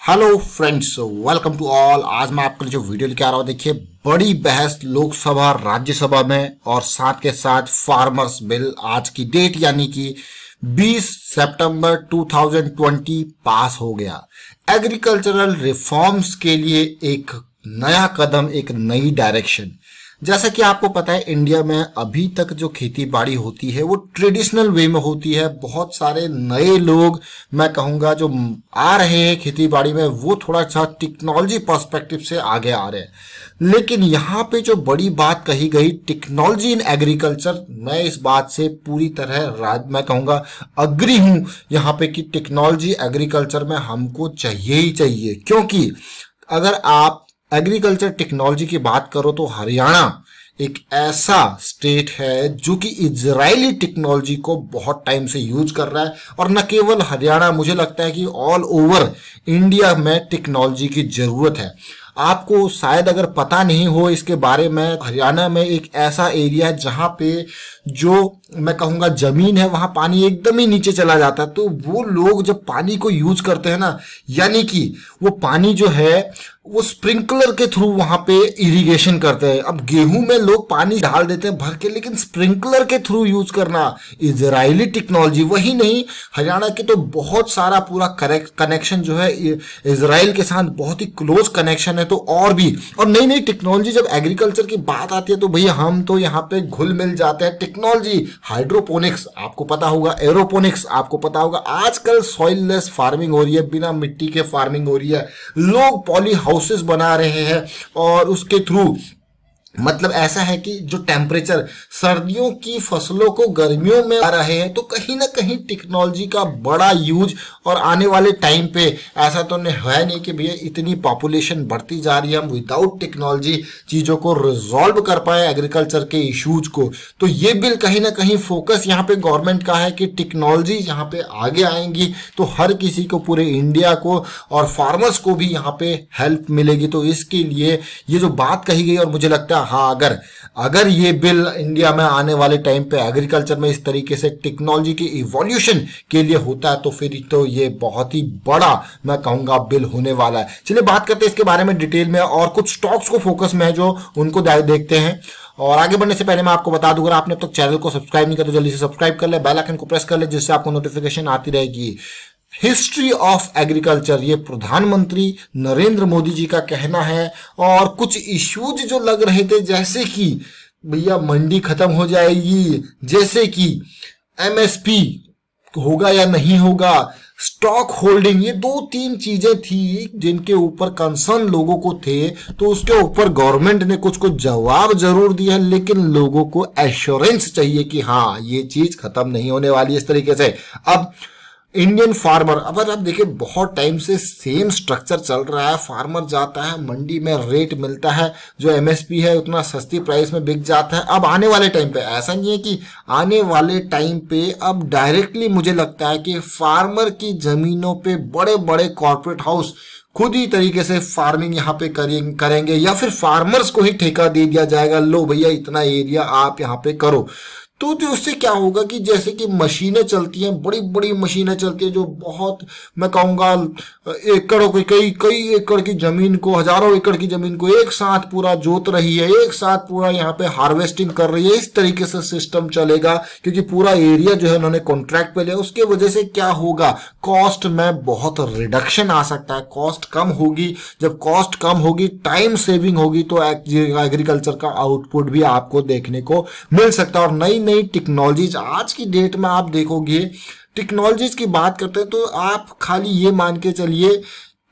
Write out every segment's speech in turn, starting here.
Hello friends, welcome to all. आज मैं आपके लिए जो वीडियो लेके आ रहा हूँ, देखिए बड़ी बहस लोकसभा राज्यसभा में और साथ के साथ फार्मर्स बिल आज की डेट यानी कि 20 सितंबर 2020 पास हो गया। एग्रीकल्चरल रिफॉर्म्स के लिए एक नया कदम, एक नई डायरेक्शन। जैसा कि आपको पता है, इंडिया में अभी तक जो खेती बाड़ी होती है वो ट्रेडिशनल वे में होती है। बहुत सारे नए लोग, मैं कहूँगा, जो आ रहे हैं खेती बाड़ी में, वो थोड़ा सा टेक्नोलॉजी पर्सपेक्टिव से आगे आ रहे हैं। लेकिन यहाँ पे जो बड़ी बात कही गई, टेक्नोलॉजी इन एग्रीकल्चर, मैं इस बात से पूरी तरह मैं कहूँगा अग्री हूँ यहाँ पे कि टेक्नोलॉजी एग्रीकल्चर में हमको चाहिए ही चाहिए। क्योंकि अगर आप एग्रीकल्चर टेक्नोलॉजी की बात करो तो हरियाणा एक ऐसा स्टेट है जो कि इजरायली टेक्नोलॉजी को बहुत टाइम से यूज कर रहा है। और न केवल हरियाणा, मुझे लगता है कि ऑल ओवर इंडिया में टेक्नोलॉजी की जरूरत है। आपको शायद अगर पता नहीं हो इसके बारे में, हरियाणा में एक ऐसा एरिया है जहां पे जो मैं कहूँगा जमीन है, वहां पानी एकदम ही नीचे चला जाता है। तो वो लोग जब पानी को यूज करते हैं ना, यानी कि वो पानी जो है वो स्प्रिंकलर के थ्रू वहां पे इरिगेशन करते हैं। अब गेहूं में लोग पानी डाल देते हैं भर के, लेकिन स्प्रिंकलर के थ्रू यूज करना इजरायली टेक्नोलॉजी। वही नहीं, हरियाणा के तो बहुत सारा पूरा कनेक्शन जो है इजराइल के साथ बहुत ही क्लोज कनेक्शन है। तो और भी और नई नई टेक्नोलॉजी जब एग्रीकल्चर की बात आती है तो भैया हम तो यहाँ पे घुल मिल जाते हैं। टेक्नोलॉजी, हाइड्रोपोनिक्स आपको पता होगा, एरोपोनिक्स आपको पता होगा, आजकल सॉइललेस फार्मिंग हो रही है, बिना मिट्टी के फार्मिंग हो रही है। लोग पॉली हाउसेस बना रहे हैं और उसके थ्रू मतलब ऐसा है कि जो टेम्परेचर सर्दियों की फसलों को गर्मियों में आ रहे हैं, तो कहीं ना कहीं टेक्नोलॉजी का बड़ा यूज। और आने वाले टाइम पे ऐसा तो है नहीं कि भैया इतनी पॉपुलेशन बढ़ती जा रही है, हम विदाउट टेक्नोलॉजी चीज़ों को रिजॉल्व कर पाए एग्रीकल्चर के इश्यूज को। तो ये बिल कहीं ना कहीं फोकस यहाँ पे गवर्नमेंट का है कि टेक्नोलॉजी यहाँ पे आगे आएंगी तो हर किसी को, पूरे इंडिया को और फार्मर्स को भी यहाँ पे हेल्प मिलेगी। तो इसके लिए ये जो बात कही गई, और मुझे लगता है हाँ, अगर ये बिल इंडिया में आने वाले टाइम पे एग्रीकल्चर में इस तरीके से टेक्नोलॉजी की इवोल्यूशन के लिए होता है तो फिर तो ये बहुत ही बड़ा, मैं कहूंगा, बिल होने वाला है। चलिए बात करते हैं इसके बारे में डिटेल में, और कुछ स्टॉक्स को फोकस में है जो उनको देखते हैं। और आगे बढ़ने से पहले मैं आपको बता दूं, अगर आपने अब तक चैनल को सब्सक्राइब नहीं किया तो जल्दी से सब्सक्राइब कर ले, बेल आइकन को प्रेस कर ले, जिससे आपको नोटिफिकेशन आती रहेगी। हिस्ट्री ऑफ एग्रीकल्चर, ये प्रधानमंत्री नरेंद्र मोदी जी का कहना है। और कुछ इश्यूज जो लग रहे थे, जैसे कि भैया मंडी खत्म हो जाएगी, जैसे कि एमएसपी होगा या नहीं होगा, स्टॉक होल्डिंग, ये 2-3 चीजें थी जिनके ऊपर कंसर्न लोगों को थे। तो उसके ऊपर गवर्नमेंट ने कुछ जवाब जरूर दिया, लेकिन लोगों को एश्योरेंस चाहिए कि हाँ ये चीज खत्म नहीं होने वाली इस तरीके से। अब इंडियन फार्मर, अगर आप देखिए बहुत टाइम से सेम स्ट्रक्चर चल रहा है। फार्मर जाता है मंडी में, रेट मिलता है, जो एमएसपी है उतना सस्ती प्राइस में बिक जाता है। अब आने वाले टाइम पे ऐसा नहीं है कि आने वाले टाइम पे अब डायरेक्टली मुझे लगता है कि फार्मर की जमीनों पे बड़े बड़े कॉर्पोरेट हाउस खुद ही तरीके से फार्मिंग यहाँ पे करेंगे, या फिर फार्मर्स को ही ठेका दे दिया जाएगा, लो भैया इतना एरिया आप यहाँ पे करो। तो उससे क्या होगा कि जैसे कि मशीनें चलती हैं, बड़ी बड़ी मशीनें चलती हैं, जो बहुत, मैं कहूँगा, एकड़ों की कई एकड़ की जमीन को, हजारों एकड़ की जमीन को एक साथ पूरा जोत रही है, एक साथ पूरा यहाँ पे हार्वेस्टिंग कर रही है। इस तरीके से सिस्टम चलेगा क्योंकि पूरा एरिया जो है उन्होंने कॉन्ट्रैक्ट पे लिया। उसके वजह से क्या होगा, कॉस्ट में बहुत रिडक्शन आ सकता है, कॉस्ट कम होगी। जब कॉस्ट कम होगी, टाइम सेविंग होगी, तो एग्रीकल्चर का आउटपुट भी आपको देखने को मिल सकता है। और नई नई टेक्नोलॉजीज आज की डेट में आप देखोगे, टेक्नोलॉजीज की बात करते हैं तो आप खाली ये मान के चलिए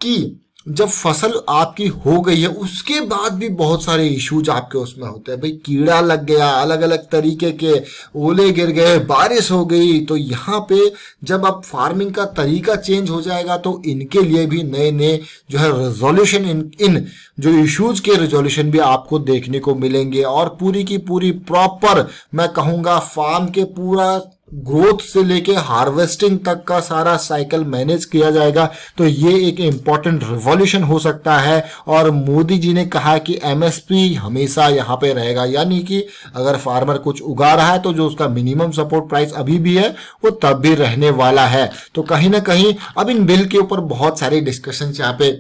कि जब फसल आपकी हो गई है उसके बाद भी बहुत सारे इश्यूज आपके उसमें होते हैं। भाई कीड़ा लग गया, अलग अलग तरीके के ओले गिर गए, बारिश हो गई, तो यहाँ पे जब अब फार्मिंग का तरीका चेंज हो जाएगा तो इनके लिए भी नए नए जो है रेजोल्यूशन, इन जो इश्यूज के रेजोल्यूशन भी आपको देखने को मिलेंगे। और पूरी की पूरी प्रॉपर, मैं कहूँगा, फार्म के पूरा ग्रोथ से लेके हार्वेस्टिंग तक का सारा साइकिल मैनेज किया जाएगा। तो ये एक इंपॉर्टेंट रिवॉल्यूशन हो सकता है। और मोदी जी ने कहा कि एमएसपी हमेशा यहाँ पे रहेगा, यानी कि अगर फार्मर कुछ उगा रहा है तो जो उसका मिनिमम सपोर्ट प्राइस अभी भी है वो तब भी रहने वाला है। तो कहीं ना कहीं अब इन बिल के ऊपर बहुत सारी डिस्कशन यहाँ पे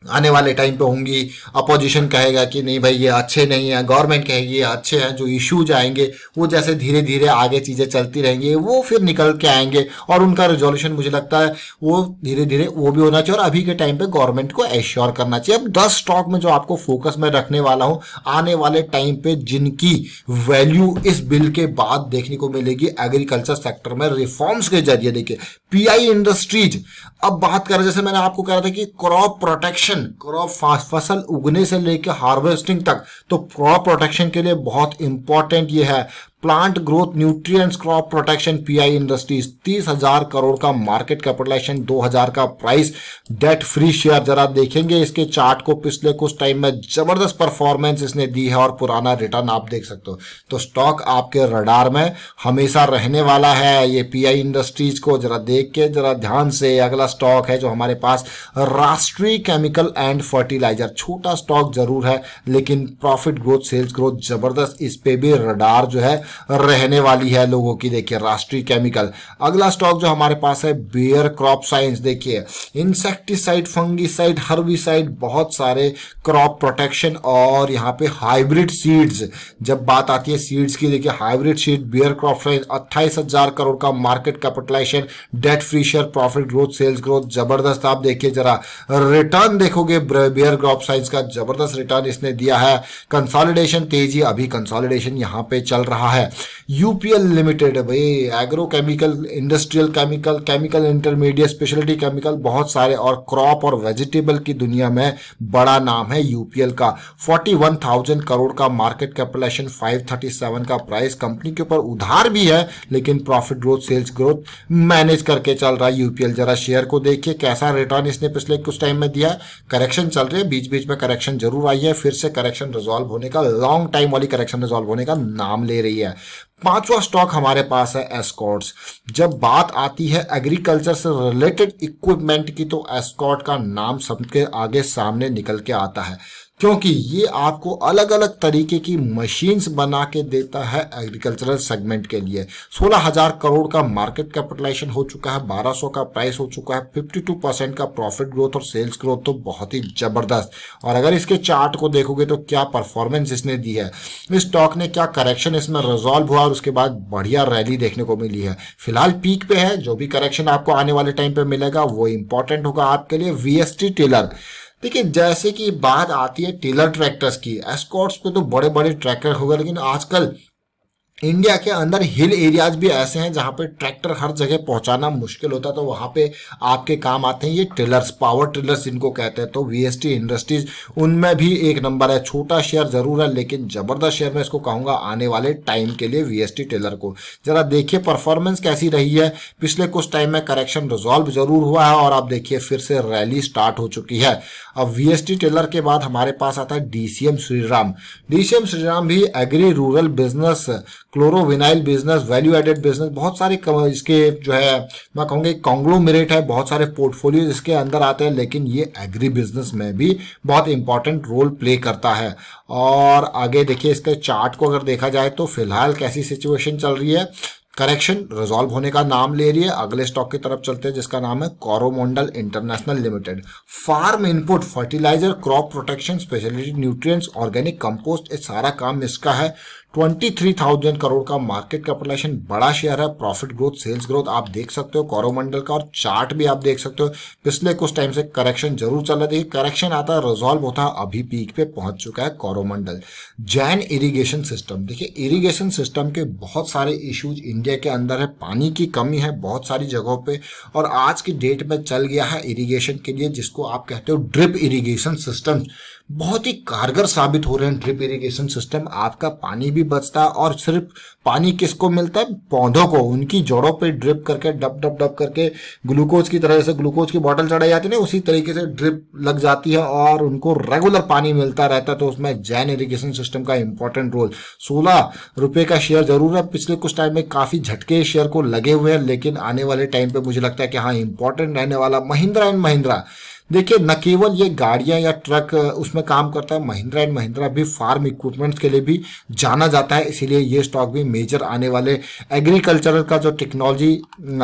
आने वाले टाइम पे होंगी। अपोजिशन कहेगा कि नहीं भाई ये अच्छे नहीं है, गवर्नमेंट कहेगी ये अच्छे हैं। जो इश्यूज आएंगे वो जैसे धीरे धीरे आगे चीजें चलती रहेंगी वो फिर निकल के आएंगे और उनका रिजोल्यूशन मुझे लगता है वो धीरे धीरे वो भी होना चाहिए। और अभी के टाइम पे गवर्नमेंट को एश्योर करना चाहिए। अब 10 स्टॉक में जो आपको फोकस में रखने वाला हूं आने वाले टाइम पे जिनकी वैल्यू इस बिल के बाद देखने को मिलेगी एग्रीकल्चर सेक्टर में रिफॉर्म्स के जरिए। देखिए पीआई इंडस्ट्रीज, अब बात करें जैसे मैंने आपको कहा था कि क्रॉप प्रोटेक्शन, क्रॉप फसल उगने से लेकर हार्वेस्टिंग तक, तो क्रॉप प्रोटेक्शन के लिए बहुत इंपॉर्टेंट ये है। Plant growth nutrients crop protection pi industries 30,000 crore का मार्केट कैपिटलाइजेशन, 2,000 का प्राइस, डेट फ्री शेयर। जरा देखेंगे इसके चार्ट को, पिछले कुछ टाइम में जबरदस्त परफॉर्मेंस इसने दी है और पुराना रिटर्न आप देख सकते हो। तो स्टॉक आपके रडार में हमेशा रहने वाला है। ये पीआई इंडस्ट्रीज को जरा देख के जरा ध्यान से। अगला स्टॉक है जो हमारे पास राष्ट्रीय केमिकल एंड फर्टिलाइजर, छोटा स्टॉक जरूर है लेकिन प्रॉफिट ग्रोथ, सेल्स ग्रोथ जबरदस्त, इस पे भी रडार जो है रहने वाली है लोगों की। देखिए राष्ट्रीय केमिकल। अगला स्टॉक जो हमारे पास है बेयर क्रॉप साइंस। देखिए इंसेक्टिसाइड, फंगिसाइड, हर्बिसाइड, बहुत सारे क्रॉप प्रोटेक्शन और यहाँ पे हाइब्रिड सीड्स। जब बात आती है सीड्स की, देखिए hybrid seed Bayer crop science 28,000 crore का market capitalisation, debt free share, profit growth, sales growth जबरदस्त। आप देखिए जरा रिटर्न देखोगे बेयर क्रॉप साइंस का, जबरदस्त रिटर्न इसने दिया है। कंसोलिडेशन तेजी, अभी कंसोलिडेशन यहाँ पे चल रहा है। यूपीएल लिमिटेड, भाई agro chemical, industrial chemical, chemical intermediate, speciality chemical, बहुत सारे, और क्रॉप और वेजिटेबल की दुनिया में बड़ा नाम है यूपीएल का। 41,000 करोड़ का मार्केट कैपिटलाइजेशन, 537 का प्राइस। कंपनी के ऊपर उधार भी है लेकिन profit growth, sales growth manage करके चल रहा है यूपीएल। जरा शेयर को देखिए कैसा रिटर्न इसने पिछले कुछ टाइम में दिया है। करेक्शन चल रही है, बीच बीच में करेक्शन जरूर आई है, फिर से करेक्शन रिजॉल्व होने का, लॉन्ग टाइम वाली करेक्शन रिजॉल्व होने का नाम ले रही है। पांचवा स्टॉक हमारे पास है एस्कॉर्ट्स। जब बात आती है एग्रीकल्चर से रिलेटेड इक्विपमेंट की तो एस्कॉर्ट का नाम सबके आगे सामने निकल के आता है, क्योंकि ये आपको अलग अलग तरीके की मशीन्स बना के देता है एग्रीकल्चरल सेगमेंट के लिए। 16,000 करोड़ का मार्केट कैपिटलाइजेशन हो चुका है, 1200 का प्राइस हो चुका है, 52% का प्रॉफिट ग्रोथ और सेल्स ग्रोथ तो बहुत ही जबरदस्त। और अगर इसके चार्ट को देखोगे तो क्या परफॉर्मेंस इसने दी है, इस स्टॉक ने क्या करेक्शन इसमें रिजॉल्व हुआ और उसके बाद बढ़िया रैली देखने को मिली है। फिलहाल पीक पे है, जो भी करेक्शन आपको आने वाले टाइम पे मिलेगा वो इंपॉर्टेंट होगा आपके लिए। वीएसटी टेलर, देखिए जैसे कि बात आती है टेलर ट्रैक्टर्स की, एस्कॉर्ट्स पे तो बड़े बड़े ट्रैक्टर हो गए, लेकिन आजकल इंडिया के अंदर हिल एरियाज भी ऐसे हैं जहां पे ट्रैक्टर हर जगह पहुंचाना मुश्किल होता है, तो वहां पे आपके काम आते हैं ये टिलर्स, पावर टिलर्स जिनको कहते हैं। तो वीएसटी इंडस्ट्रीज उनमें भी एक नंबर है। छोटा शेयर जरूर है लेकिन जबरदस्त शेयर में इसको कहूंगा आने वाले टाइम के लिए वीएसटी टिलर को। जरा देखिए परफॉर्मेंस कैसी रही है। पिछले कुछ टाइम में करेक्शन रिजॉल्व जरूर हुआ है और आप देखिए फिर से रैली स्टार्ट हो चुकी है। अब वीएसटी टिलर के बाद हमारे पास आता है डीसीएम श्रीराम। डीसीएम श्रीराम भी agri rural business, chlorovinyl business, value added business, बहुत सारे इसके जो है मैं कहूँगा कॉन्ग्लोमेरेट है, बहुत सारे पोर्टफोलियो इसके अंदर आते हैं, लेकिन ये एग्री बिजनेस में भी बहुत इंपॉर्टेंट रोल प्ले करता है। और आगे देखिए इसके चार्ट को अगर देखा जाए तो फिलहाल कैसी सिचुएशन चल रही है, करेक्शन रिजॉल्व होने का नाम ले रही है। अगले स्टॉक की तरफ चलते हैं जिसका नाम है Coromandel international limited. Farm input, fertiliser, crop protection, speciality nutrients, organic compost, ये सारा काम इसका है। 23,000 करोड़ का मार्केट कैपिटलाइजेशन, बड़ा शेयर है। प्रॉफिट ग्रोथ, सेल्स ग्रोथ आप देख सकते हो कोरोमंडल का, और चार्ट भी आप देख सकते हो। पिछले कुछ टाइम से करेक्शन जरूर चल रहा है, करेक्शन आता है रिजॉल्व होता है, अभी पीक पे पहुंच चुका है कोरोमंडल। जैन इरिगेशन सिस्टम, देखिए इरिगेशन सिस्टम के बहुत सारे इश्यूज इंडिया के अंदर है, पानी की कमी है बहुत सारी जगहों पे, और आज की डेट में चल गया है इरिगेशन के लिए जिसको आप कहते हो ड्रिप इरिगेशन सिस्टम। बहुत ही कारगर साबित हो रहे हैं ड्रिप इरिगेशन सिस्टम, आपका पानी भी बचता है और सिर्फ पानी किसको मिलता है, पौधों को, उनकी जड़ों पे ड्रिप करके डब डब डब करके ग्लूकोज की तरह, जैसे ग्लूकोज की बोतल चढ़ाई जाती है ना, उसी तरीके से ड्रिप लग जाती है और उनको रेगुलर पानी मिलता रहता है। तो उसमें जैन इरिगेशन सिस्टम का इंपॉर्टेंट रोल। 16 रुपए का शेयर जरूर है, पिछले कुछ टाइम में काफी झटके शेयर को लगे हुए हैं, लेकिन आने वाले टाइम पे मुझे लगता है कि हाँ इंपॉर्टेंट रहने वाला। महिंद्रा एंड महिंद्रा, देखिए न केवल ये गाड़ियां या ट्रक उसमें काम करता है, महिंद्रा एंड महिंद्रा भी फार्म इक्विपमेंट्स के लिए भी जाना जाता है, इसीलिए ये स्टॉक भी मेजर आने वाले एग्रीकल्चरल का जो टेक्नोलॉजी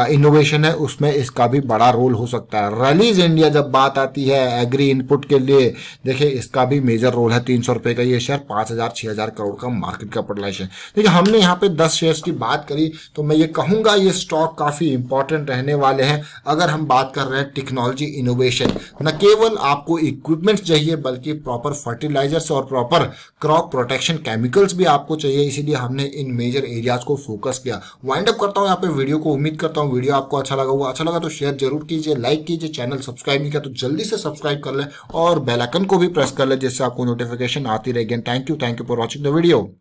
इनोवेशन है उसमें इसका भी बड़ा रोल हो सकता है। रैलीज इंडिया जब बात आती है एग्री इनपुट के लिए, देखिए इसका भी मेजर रोल है। 300 रुपए का ये शेयर, 5,000-6,000 करोड़ का मार्केट कैपिटलाइजेशन। देखिए हमने यहाँ पे 10 शेयर्स की बात करी, तो मैं ये कहूंगा ये स्टॉक काफी इंपॉर्टेंट रहने वाले हैं। अगर हम बात कर रहे हैं टेक्नोलॉजी इनोवेशन, न केवल आपको इक्विपमेंट्स चाहिए बल्कि प्रॉपर फर्टिलाइजर्स और प्रॉपर क्रॉप प्रोटेक्शन केमिकल्स भी आपको चाहिए, इसीलिए हमने इन मेजर एरियाज को फोकस किया। वाइंड अप करता हूं यहाँ पे वीडियो को। उम्मीद करता हूं वीडियो आपको अच्छा लगा होगा। अच्छा लगा तो शेयर जरूर कीजिए, लाइक कीजिए, चैनल सब्सक्राइब नहीं किया तो जल्दी से सब्सक्राइब कर ले और बेल आइकन को भी प्रेस कर ले, जिससे आपको नोटिफिकेशन आती रहेगी। Thank you for watching the video.